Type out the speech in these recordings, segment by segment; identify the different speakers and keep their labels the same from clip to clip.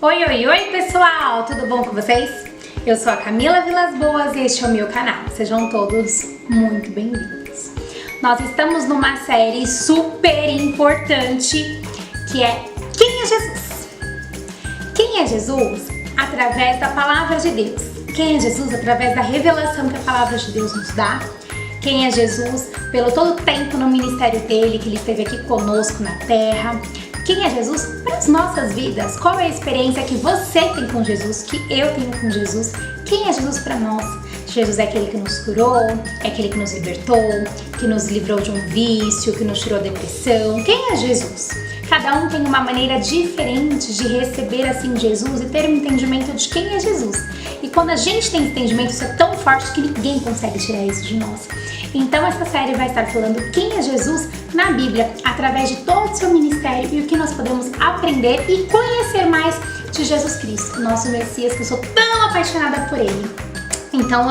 Speaker 1: Oi, oi, oi pessoal, tudo bom com vocês? Eu sou a Camila Vilas Boas e este é o meu canal. Sejam todos muito bem-vindos. Nós estamos numa série super importante que é Quem é Jesus? Quem é Jesus? Através da Palavra de Deus. Quem é Jesus? Através da revelação que a Palavra de Deus nos dá. Quem é Jesus? Pelo todo o tempo no ministério dele, que ele esteve aqui conosco na terra. Quem é Jesus para as nossas vidas? Qual é a experiência que você tem com Jesus, que eu tenho com Jesus? Quem é Jesus para nós? Jesus é aquele que nos curou, é aquele que nos libertou, que nos livrou de um vício, que nos tirou da depressão. Quem é Jesus? Cada um tem uma maneira diferente de receber assim Jesus e ter um entendimento de quem é Jesus. E quando a gente tem entendimento, isso é tão forte que ninguém consegue tirar isso de nós. Então essa série vai estar falando quem é Jesus na Bíblia, através de todo o seu ministério e o que nós podemos aprender e conhecer mais de Jesus Cristo, nosso Messias, que eu sou tão apaixonada por ele. Então,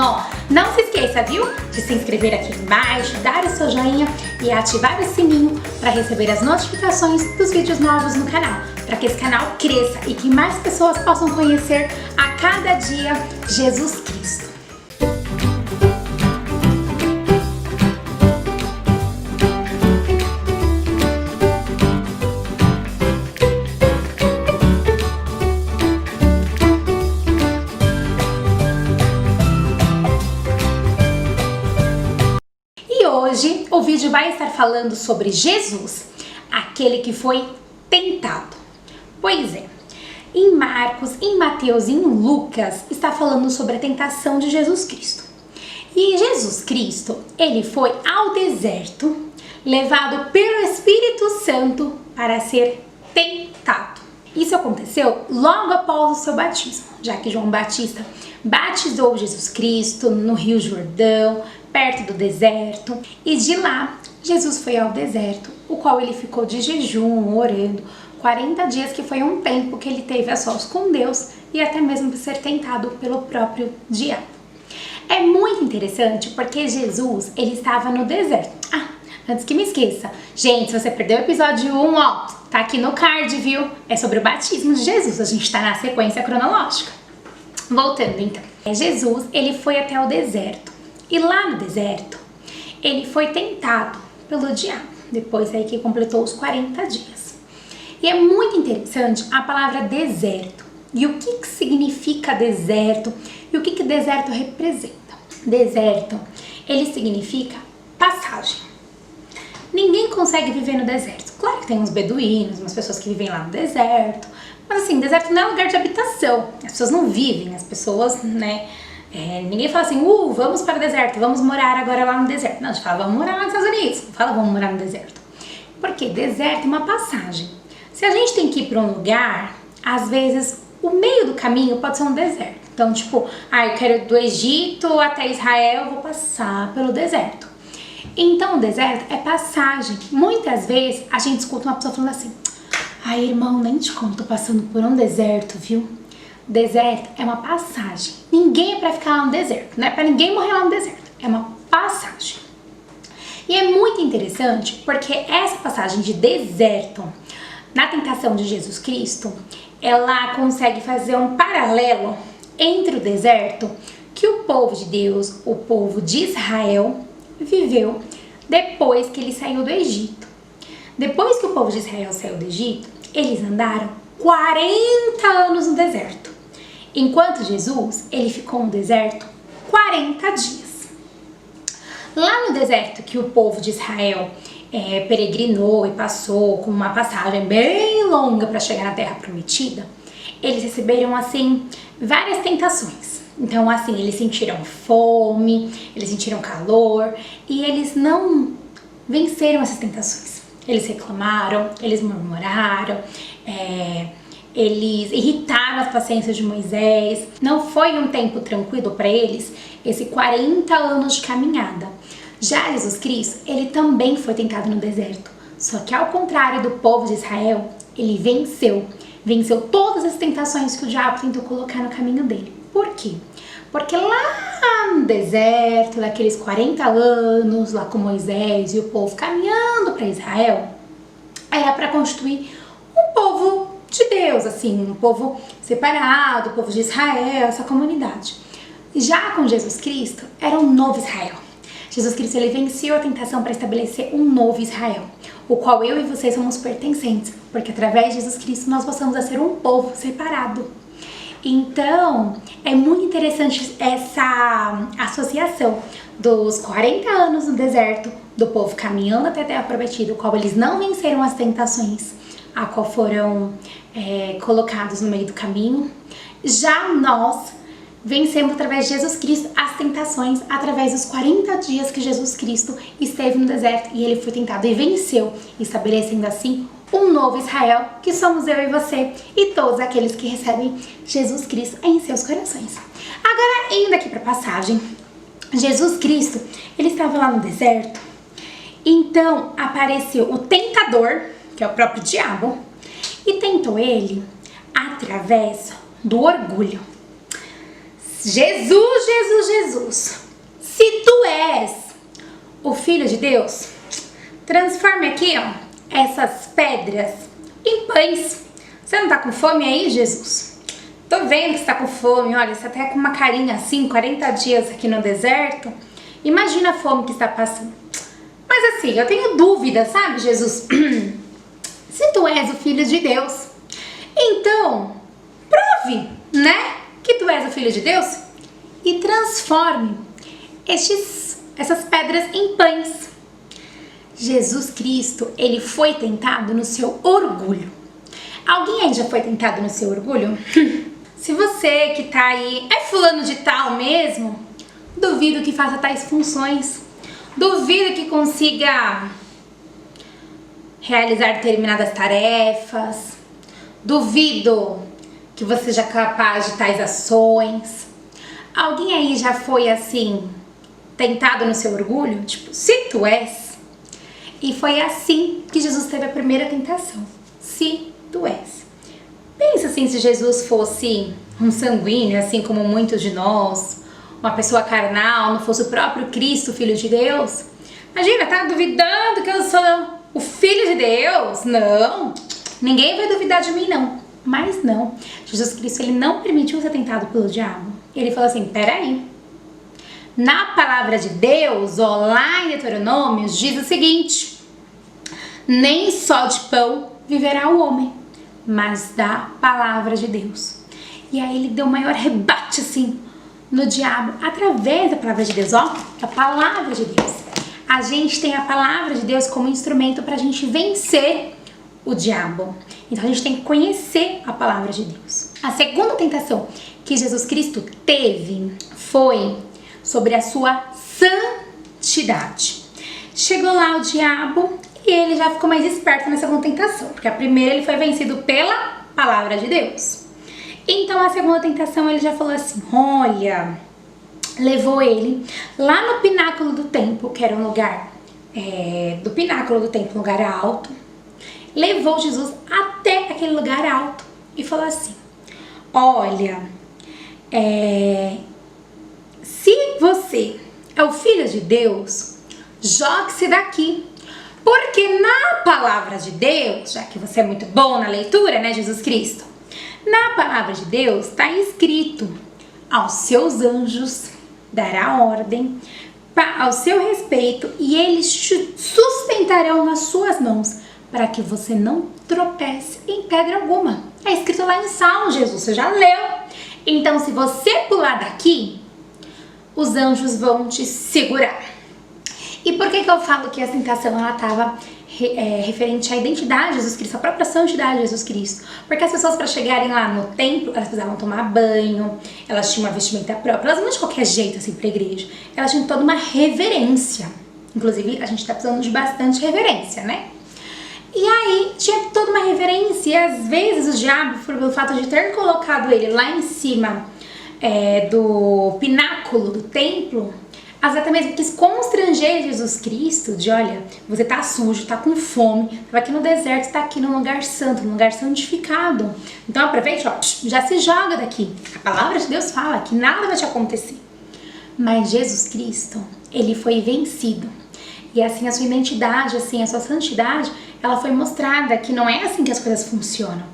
Speaker 1: não se esqueça, viu? De se inscrever aqui embaixo, dar o seu joinha e ativar o sininho para receber as notificações dos vídeos novos no canal, para que esse canal cresça e que mais pessoas possam conhecer a cada dia Jesus Cristo. Hoje o vídeo vai estar falando sobre Jesus, aquele que foi tentado. Pois é, em Marcos, em Mateus e em Lucas está falando sobre a tentação de Jesus Cristo. E Jesus Cristo, ele foi ao deserto, levado pelo Espírito Santo para ser tentado. Isso aconteceu logo após o seu batismo, já que João Batista batizou Jesus Cristo no Rio Jordão, perto do deserto, e de lá Jesus foi ao deserto, o qual ele ficou de jejum, orando, 40 dias, que foi um tempo que ele teve a sós com Deus e até mesmo ser tentado pelo próprio diabo. É muito interessante porque Jesus, ele estava no deserto. Antes que me esqueça, gente, se você perdeu o episódio 1, tá aqui no card, viu? É sobre o batismo de Jesus, a gente tá na sequência cronológica. Voltando então, Jesus, ele foi até o deserto. E lá no deserto, ele foi tentado pelo diabo, depois aí que completou os 40 dias. E é muito interessante a palavra deserto. E o que significa deserto? E o que deserto representa? Deserto, ele significa passagem. Ninguém consegue viver no deserto. Claro que tem uns beduínos, umas pessoas que vivem lá no deserto. Mas assim, deserto não é lugar de habitação. As pessoas não vivem, as pessoas, né... ninguém fala assim, vamos para o deserto, vamos morar agora lá no deserto. Não, a gente fala, vamos morar lá nos Estados Unidos. Não fala, vamos morar no deserto. Porque deserto é uma passagem. Se a gente tem que ir para um lugar, às vezes o meio do caminho pode ser um deserto. Então, tipo, eu quero ir do Egito até Israel, vou passar pelo deserto. Então, o deserto é passagem. Muitas vezes a gente escuta uma pessoa falando assim, irmão, nem te conto, tô passando por um deserto, viu? Deserto é uma passagem. Ninguém é pra ficar lá no deserto, não é pra ninguém morrer lá no deserto. É uma passagem. E é muito interessante porque essa passagem de deserto, na tentação de Jesus Cristo, ela consegue fazer um paralelo entre o deserto que o povo de Deus, o povo de Israel, viveu depois que ele saiu do Egito. Depois que o povo de Israel saiu do Egito, eles andaram 40 anos no deserto. Enquanto Jesus, ele ficou no deserto 40 dias. Lá no deserto que o povo de Israel peregrinou e passou com uma passagem bem longa para chegar na Terra Prometida, eles receberam, assim, várias tentações. Então, assim, eles sentiram fome, eles sentiram calor e eles não venceram essas tentações. Eles reclamaram, eles murmuraram, eles irritaram as paciências de Moisés. Não foi um tempo tranquilo para eles, esse 40 anos de caminhada. Já Jesus Cristo, ele também foi tentado no deserto. Só que ao contrário do povo de Israel, ele venceu. Venceu todas as tentações que o diabo tentou colocar no caminho dele. Por quê? Porque lá no deserto, daqueles 40 anos, lá com Moisés e o povo caminhando para Israel, era para constituir um povo de Deus, assim, um povo separado, o povo de Israel, essa comunidade. Já com Jesus Cristo, era um novo Israel. Jesus Cristo, ele venceu a tentação para estabelecer um novo Israel, o qual eu e vocês somos pertencentes, porque através de Jesus Cristo nós passamos a ser um povo separado. Então, é muito interessante essa associação dos 40 anos no deserto, do povo caminhando até a terra prometida, o qual eles não venceram as tentações, a qual foram colocados no meio do caminho. Já nós vencemos através de Jesus Cristo as tentações, através dos 40 dias que Jesus Cristo esteve no deserto e ele foi tentado e venceu, estabelecendo assim um novo Israel, que somos eu e você e todos aqueles que recebem Jesus Cristo em seus corações. Agora, indo aqui para a passagem, Jesus Cristo, ele estava lá no deserto, então apareceu o tentador, que é o próprio diabo, e tentou ele através do orgulho. Jesus, Jesus, Jesus, se tu és o Filho de Deus, transforme aqui, ó, essas pedras em pães. Você não tá com fome aí, Jesus? Tô vendo que você tá com fome, olha, você tá com uma carinha assim, 40 dias aqui no deserto. Imagina a fome que está passando. Mas assim, eu tenho dúvida, sabe, Jesus? Se tu és o Filho de Deus, então prove, né, que tu és o Filho de Deus e transforme essas pedras em pães. Jesus Cristo, ele foi tentado no seu orgulho. Alguém aí já foi tentado no seu orgulho? Se você que tá aí é fulano de tal mesmo, duvido que faça tais funções. Duvido que consiga realizar determinadas tarefas. Duvido que você seja capaz de tais ações. Alguém aí já foi assim, tentado no seu orgulho? Tipo, se tu és. E foi assim que Jesus teve a primeira tentação. Se tu és. Pensa assim, se Jesus fosse um sanguíneo, assim como muitos de nós, uma pessoa carnal, não fosse o próprio Cristo, Filho de Deus. Imagina, tá duvidando que eu sou o Filho de Deus? Não, ninguém vai duvidar de mim não. Mas não, Jesus Cristo, ele não permitiu ser tentado pelo diabo. Ele falou assim, peraí. Na palavra de Deus, ó, lá em Deuteronômios, diz o seguinte: nem só de pão viverá o homem, mas da palavra de Deus. E aí ele deu o maior rebate assim no diabo, através da palavra de Deus, ó, da palavra de Deus. A gente tem a palavra de Deus como instrumento para a gente vencer o diabo. Então a gente tem que conhecer a palavra de Deus. A segunda tentação que Jesus Cristo teve foi sobre a sua santidade. Chegou lá o diabo e ele já ficou mais esperto na segunda tentação, porque a primeira ele foi vencido pela palavra de Deus. Então a segunda tentação ele já falou assim, olha, levou ele lá no pináculo do templo, que era um lugar do pináculo do templo, um lugar alto, levou Jesus até aquele lugar alto e falou assim, olha, se você é o Filho de Deus, jogue-se daqui. Porque na palavra de Deus, já que você é muito bom na leitura, né, Jesus Cristo? Na palavra de Deus está escrito, aos seus anjos dará ordem ao seu respeito e eles te sustentarão nas suas mãos para que você não tropece em pedra alguma. É escrito lá em Salmos, Jesus, você já leu. Então, se você pular daqui, os anjos vão te segurar. E por que eu falo que a tentação ela estava referente à identidade de Jesus Cristo, a própria santidade de Jesus Cristo? Porque as pessoas, para chegarem lá no templo, elas precisavam tomar banho, elas tinham uma vestimenta própria, elas não iam de qualquer jeito assim para a igreja, elas tinham toda uma reverência. Inclusive, a gente está precisando de bastante reverência, né? E aí, tinha toda uma reverência, e às vezes o diabo, pelo fato de ter colocado ele lá em cima do pináculo do templo, até mesmo quis constranger Jesus Cristo de, olha, você tá sujo, tá com fome, tá aqui no deserto, tá aqui num lugar santo, num lugar santificado. Então aproveite, ó, já se joga daqui. A palavra de Deus fala que nada vai te acontecer. Mas Jesus Cristo, ele foi vencido. E assim, a sua identidade, assim, a sua santidade, ela foi mostrada que não é assim que as coisas funcionam.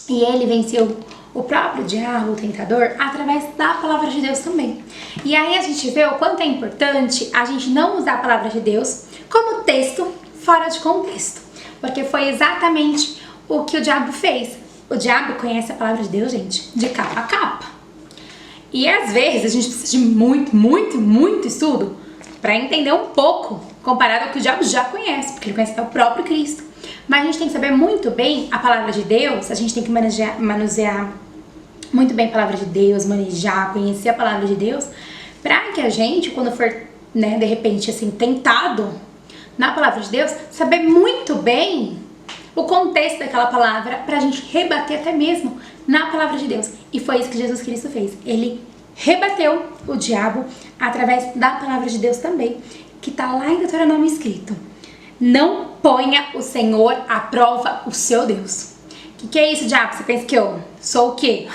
Speaker 1: E ele venceu o próprio diabo, o tentador, através da palavra de Deus também. E aí a gente vê o quanto é importante a gente não usar a palavra de Deus como texto fora de contexto. Porque foi exatamente o que o diabo fez. O diabo conhece a palavra de Deus, gente, de capa a capa. E às vezes a gente precisa de muito estudo para entender um pouco, comparado ao que o diabo já conhece, porque ele conhece até o próprio Cristo. Mas a gente tem que saber muito bem a palavra de Deus, a gente tem que manusear muito bem a palavra de Deus, manejar, conhecer a palavra de Deus, para que a gente, quando for, de repente, assim, tentado na palavra de Deus, saber muito bem o contexto daquela palavra, pra gente rebater até mesmo na palavra de Deus. E foi isso que Jesus Cristo fez. Ele rebateu o diabo através da palavra de Deus também, que tá lá em Deuteronômio escrito: não ponha o Senhor à prova o seu Deus. O que é isso, diabo? Você pensa que eu sou o quê?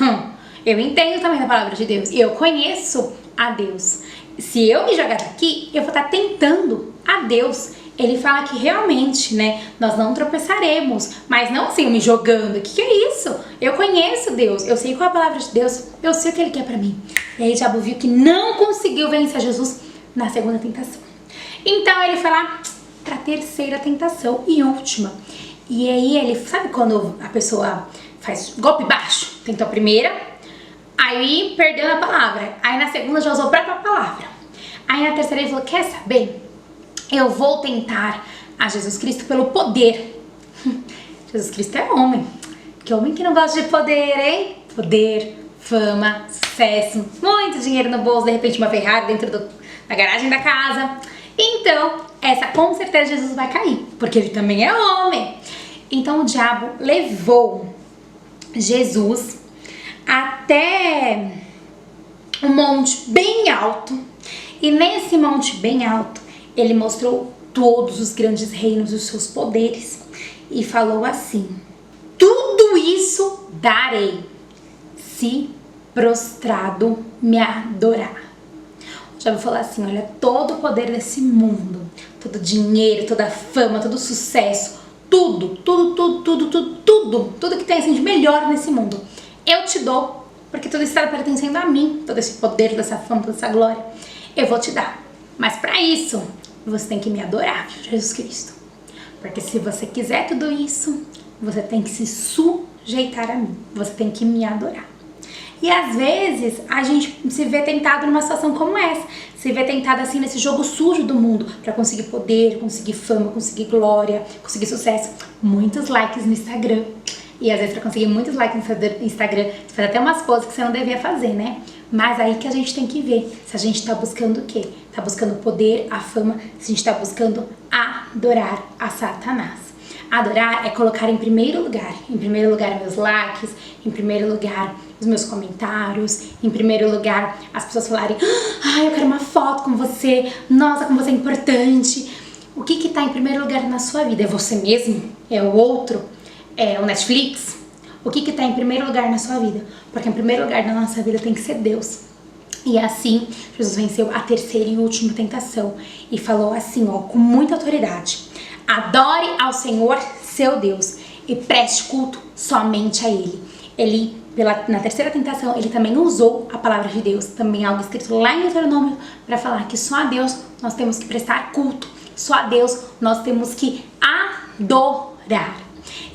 Speaker 1: Eu entendo também da palavra de Deus e eu conheço a Deus. Se eu me jogar daqui, eu vou estar tentando a Deus. Ele fala que realmente, nós não tropeçaremos, mas não assim, me jogando. O que é isso? Eu conheço Deus, eu sei qual é a palavra de Deus, eu sei o que Ele quer pra mim. E aí o diabo viu que não conseguiu vencer Jesus na segunda tentação. Então ele foi lá pra terceira tentação e última. E aí ele, sabe quando a pessoa faz golpe baixo? Tentou a primeira, aí perdeu na palavra. Aí na segunda já usou a própria palavra. Aí na terceira ele falou: quer saber? Eu vou tentar a Jesus Cristo pelo poder. Jesus Cristo é homem. Que homem que não gosta de poder, hein? Poder, fama, sucesso, muito dinheiro no bolso, de repente uma Ferrari dentro da garagem da casa. Então, essa com certeza Jesus vai cair, porque ele também é homem. Então o diabo levou Jesus até um monte bem alto. E nesse monte bem alto, ele mostrou todos os grandes reinos e os seus poderes. E falou assim: tudo isso darei, se prostrado me adorar. O diabo falou assim: olha, todo o poder desse mundo, todo o dinheiro, toda a fama, todo o sucesso, tudo que tem assim de melhor nesse mundo, eu te dou, porque tudo está pertencendo a mim, todo esse poder, dessa fama, toda essa glória, eu vou te dar. Mas para isso, você tem que me adorar, Jesus Cristo. Porque se você quiser tudo isso, você tem que se sujeitar a mim, você tem que me adorar. E às vezes a gente se vê tentado numa situação como essa, se vê tentado assim nesse jogo sujo do mundo, pra conseguir poder, conseguir fama, conseguir glória, conseguir sucesso, muitos likes no Instagram. E às vezes pra conseguir muitos likes no Instagram, você faz até umas poses que você não devia fazer, Mas aí que a gente tem que ver se a gente tá buscando o quê? Tá buscando o poder, a fama, se a gente tá buscando adorar a Satanás. Adorar é colocar em primeiro lugar meus likes, em primeiro lugar os meus comentários, em primeiro lugar as pessoas falarem: eu quero uma foto com você, nossa, como você é importante. O que tá em primeiro lugar na sua vida? É você mesmo? É o outro? É o Netflix? O que tá em primeiro lugar na sua vida? Porque em primeiro lugar na nossa vida tem que ser Deus. E assim, Jesus venceu a terceira e última tentação e falou assim, com muita autoridade: adore ao Senhor, seu Deus, e preste culto somente a Ele. Ele, na terceira tentação, ele também usou a palavra de Deus, também algo escrito lá em Deuteronômio, para falar que só a Deus nós temos que prestar culto, só a Deus nós temos que adorar.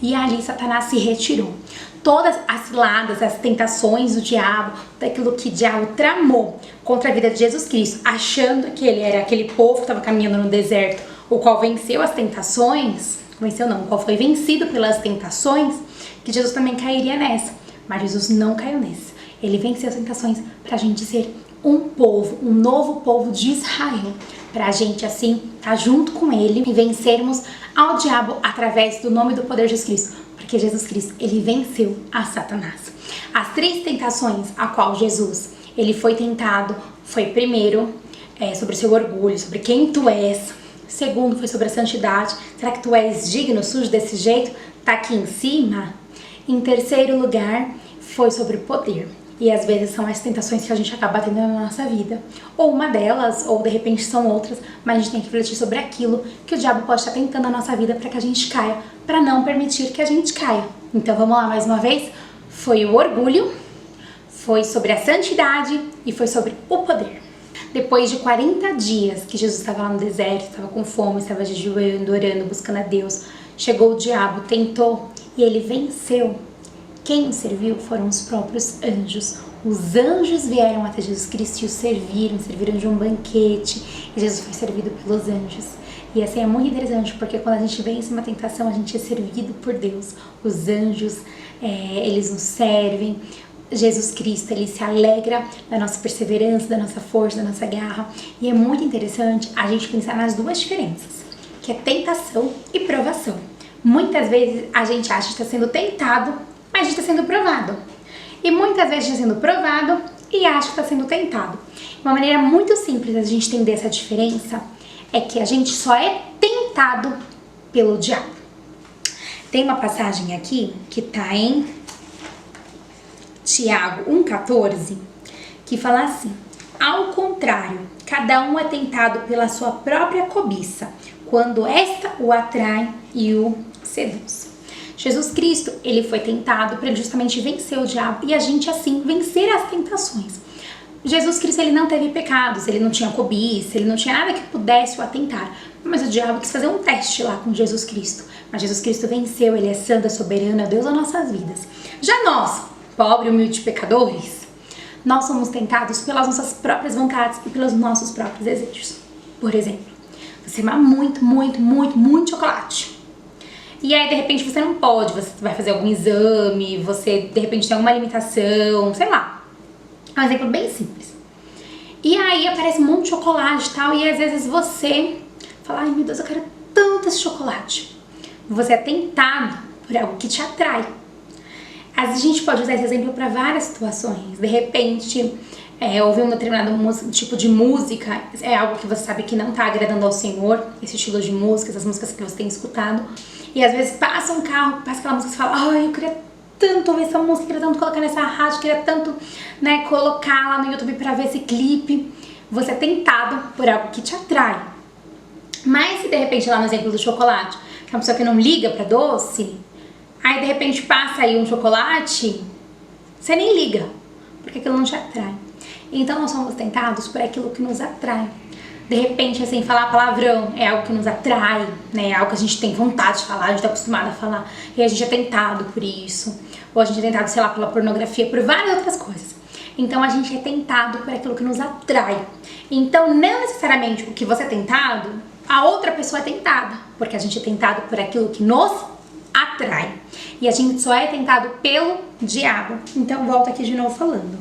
Speaker 1: E ali Satanás se retirou. Todas as ciladas, as tentações do diabo, daquilo que o diabo tramou contra a vida de Jesus Cristo, achando que ele era aquele povo que estava caminhando no deserto, o qual venceu as tentações, o qual foi vencido pelas tentações, que Jesus também cairia nessa. Mas Jesus não caiu nessa. Ele venceu as tentações para a gente ser um povo, um novo povo de Israel, para a gente assim estar junto com ele e vencermos ao diabo através do nome e do poder de Jesus Cristo, porque Jesus Cristo, ele venceu a Satanás. As três tentações a qual Jesus, ele foi tentado, foi primeiro sobre o seu orgulho, sobre quem tu és. Segundo, foi sobre a santidade. Será que tu és digno, sujo desse jeito? Tá aqui em cima. Em terceiro lugar, foi sobre o poder. E às vezes são as tentações que a gente acaba tendo na nossa vida. Ou uma delas, ou de repente são outras, mas a gente tem que refletir sobre aquilo que o diabo pode estar tentando na nossa vida para que a gente caia, para não permitir que a gente caia. Então vamos lá mais uma vez? foi o orgulho, foi sobre a santidade e foi sobre o poder. Depois de 40 dias que Jesus estava lá no deserto, estava com fome, estava jejuando, orando, buscando a Deus, chegou o diabo, tentou e ele venceu. Quem o serviu foram os próprios anjos. Os anjos vieram até Jesus Cristo e o serviram de um banquete, e Jesus foi servido pelos anjos. E assim é muito interessante, porque quando a gente vence uma tentação, a gente é servido por Deus. Os anjos, eles nos servem. Jesus Cristo, ele se alegra da nossa perseverança, da nossa força, da nossa garra. E é muito interessante a gente pensar nas duas diferenças, que é tentação e provação. Muitas vezes a gente acha que está sendo tentado, mas a gente está sendo provado. E muitas vezes está sendo provado e acha que está sendo tentado. Uma maneira muito simples da gente entender essa diferença é que a gente só é tentado pelo diabo. Tem uma passagem aqui que está em Tiago 1,14, que fala assim: ao contrário, cada um é tentado pela sua própria cobiça, quando esta o atrai e o seduz. Jesus Cristo, ele foi tentado para justamente vencer o diabo e a gente assim vencer as tentações. Jesus Cristo, ele não teve pecados, ele não tinha cobiça, ele não tinha nada que pudesse o atentar. Mas o diabo quis fazer um teste lá com Jesus Cristo. Mas Jesus Cristo venceu, ele é santo, é soberano, é Deus das nossas vidas. Já nós, pobres, humildes pecadores, nós somos tentados pelas nossas próprias vontades e pelos nossos próprios desejos. Por exemplo, você ama muito chocolate. E aí, de repente, você não pode, você vai fazer algum exame, você, de repente, tem alguma limitação, sei lá. É um exemplo bem simples. E aí, aparece um monte de chocolate e tal, e às vezes você fala: ai, meu Deus, eu quero tanto esse chocolate. Você é tentado por algo que te atrai. Às vezes a gente pode usar esse exemplo para várias situações. De repente, ouvir um determinado tipo de música é algo que você sabe que não está agradando ao Senhor, esse estilo de música, essas músicas que você tem escutado. E às vezes passa um carro, passa aquela música e você fala: ai, eu queria tanto ouvir essa música, queria tanto colocar nessa rádio, queria tanto, colocar lá no YouTube para ver esse clipe. Você é tentado por algo que te atrai. Mas se de repente, lá no exemplo do chocolate, que é uma pessoa que não liga para doce, aí de repente passa aí um chocolate, você nem liga, porque aquilo não te atrai. Então nós somos tentados por aquilo que nos atrai. De repente, assim, falar palavrão é algo que nos atrai, né? É algo que a gente tem vontade de falar, a gente tá acostumado a falar, e a gente é tentado por isso. Ou a gente é tentado, sei lá, pela pornografia, por várias outras coisas. Então a gente é tentado por aquilo que nos atrai. Então não necessariamente o que você é tentado, a outra pessoa é tentada, porque a gente é tentado por aquilo que nos atrai. E a gente só é tentado pelo diabo. Então volto aqui de novo falando.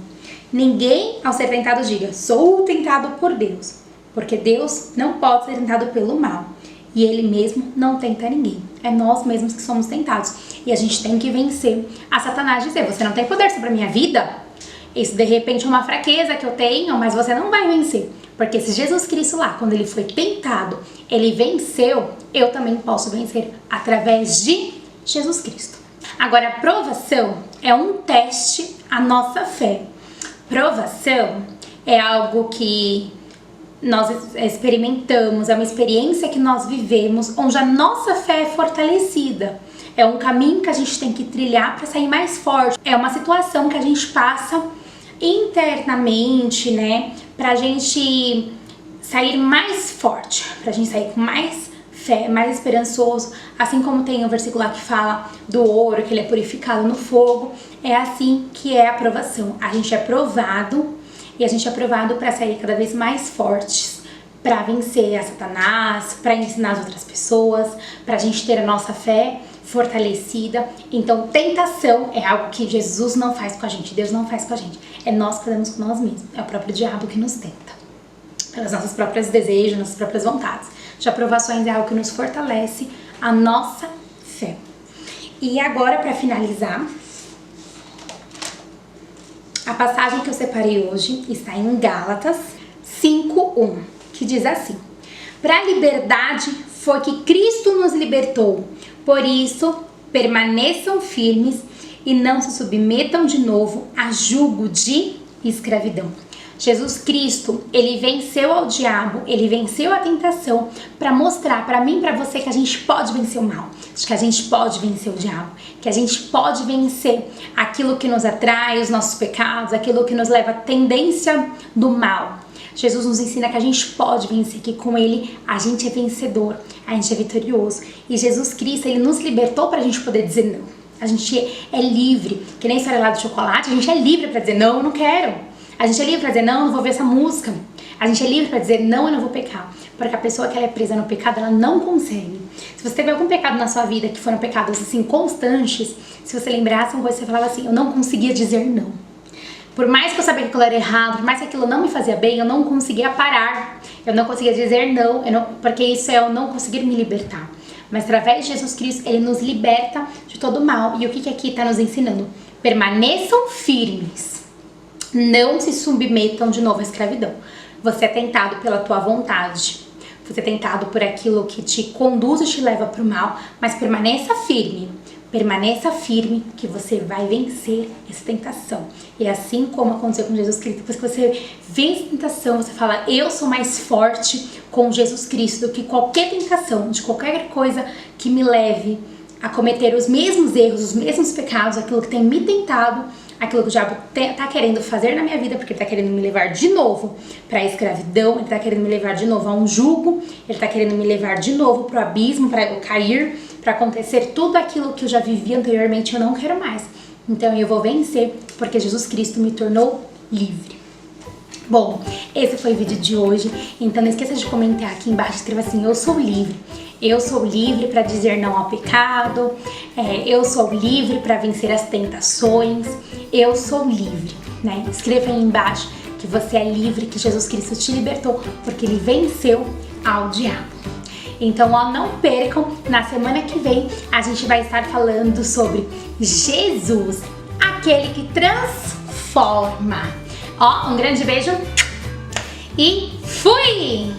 Speaker 1: Ninguém, ao ser tentado, diga: sou tentado por Deus. Porque Deus não pode ser tentado pelo mal. E Ele mesmo não tenta ninguém. É nós mesmos que somos tentados. E a gente tem que vencer a Satanás, dizer: você não tem poder sobre a minha vida? Isso de repente é uma fraqueza que eu tenho, mas você não vai vencer. Porque se Jesus Cristo lá, quando Ele foi tentado, Ele venceu, eu também posso vencer através de Jesus Cristo. Agora, a provação é um teste à nossa fé. Provação é algo que nós experimentamos, é uma experiência que nós vivemos, onde a nossa fé é fortalecida. É um caminho que a gente tem que trilhar para sair mais forte. É uma situação que a gente passa internamente, né? Pra gente sair mais forte, pra gente sair com mais fé, mais esperançoso. Assim como tem o versículo lá que fala do ouro, que ele é purificado no fogo. É assim que é a provação. A gente é provado. E a gente é provado para sair cada vez mais fortes, para vencer a Satanás, para ensinar as outras pessoas, para a gente ter a nossa fé fortalecida. Então, tentação é algo que Jesus não faz com a gente, Deus não faz com a gente. É nós que fazemos com nós mesmos, é o próprio diabo que nos tenta, pelas nossas próprias desejos, nossas próprias vontades. Já provações é algo que nos fortalece a nossa fé. E agora, para finalizar, a passagem que eu separei hoje está em Gálatas 5:1, que diz assim: para a liberdade foi que Cristo nos libertou, por isso permaneçam firmes e não se submetam de novo a jugo de escravidão. Jesus Cristo, ele venceu ao diabo, ele venceu a tentação para mostrar para mim e para você que a gente pode vencer o mal, que a gente pode vencer o diabo, que a gente pode vencer aquilo que nos atrai, os nossos pecados, aquilo que nos leva à tendência do mal. Jesus nos ensina que a gente pode vencer, que com ele a gente é vencedor, a gente é vitorioso. E Jesus Cristo, ele nos libertou para a gente poder dizer não. A gente é livre, que nem história lá do chocolate, a gente é livre para dizer não, eu não quero. A gente é livre para dizer não, eu não vou ver essa música. A gente é livre para dizer não, eu não vou pecar. Porque a pessoa que ela é presa no pecado, ela não consegue. Se você teve algum pecado na sua vida que foram pecados assim constantes, se você lembrasse uma coisa, você falava assim, eu não conseguia dizer não. Por mais que eu sabia que aquilo era errado, por mais que aquilo não me fazia bem, eu não conseguia parar. Eu não conseguia dizer não, porque isso é eu não conseguir me libertar. Mas através de Jesus Cristo, ele nos liberta de todo mal. E o que aqui está nos ensinando? Permaneçam firmes. Não se submetam de novo à escravidão. Você é tentado pela tua vontade. Você é tentado por aquilo que te conduz e te leva para o mal. Mas permaneça firme. Permaneça firme que você vai vencer essa tentação. E assim como aconteceu com Jesus Cristo, depois que você vence a tentação, você fala, eu sou mais forte com Jesus Cristo do que qualquer tentação, de qualquer coisa que me leve a cometer os mesmos erros, os mesmos pecados, aquilo que tem me tentado, aquilo que o diabo tá querendo fazer na minha vida, porque ele tá querendo me levar de novo para a escravidão, ele tá querendo me levar de novo a um jugo, ele tá querendo me levar de novo pro abismo, para eu cair, para acontecer tudo aquilo que eu já vivi anteriormente, eu não quero mais. Então eu vou vencer, porque Jesus Cristo me tornou livre. Bom, esse foi o vídeo de hoje, então não esqueça de comentar aqui embaixo, escreva assim, eu sou livre. Eu sou livre para dizer não ao pecado, eu sou livre para vencer as tentações, eu sou livre, né? Escreva aí embaixo que você é livre, que Jesus Cristo te libertou, porque ele venceu ao diabo. Então, ó, não percam, na semana que vem a gente vai estar falando sobre Jesus, aquele que transforma. Ó, um grande beijo e fui!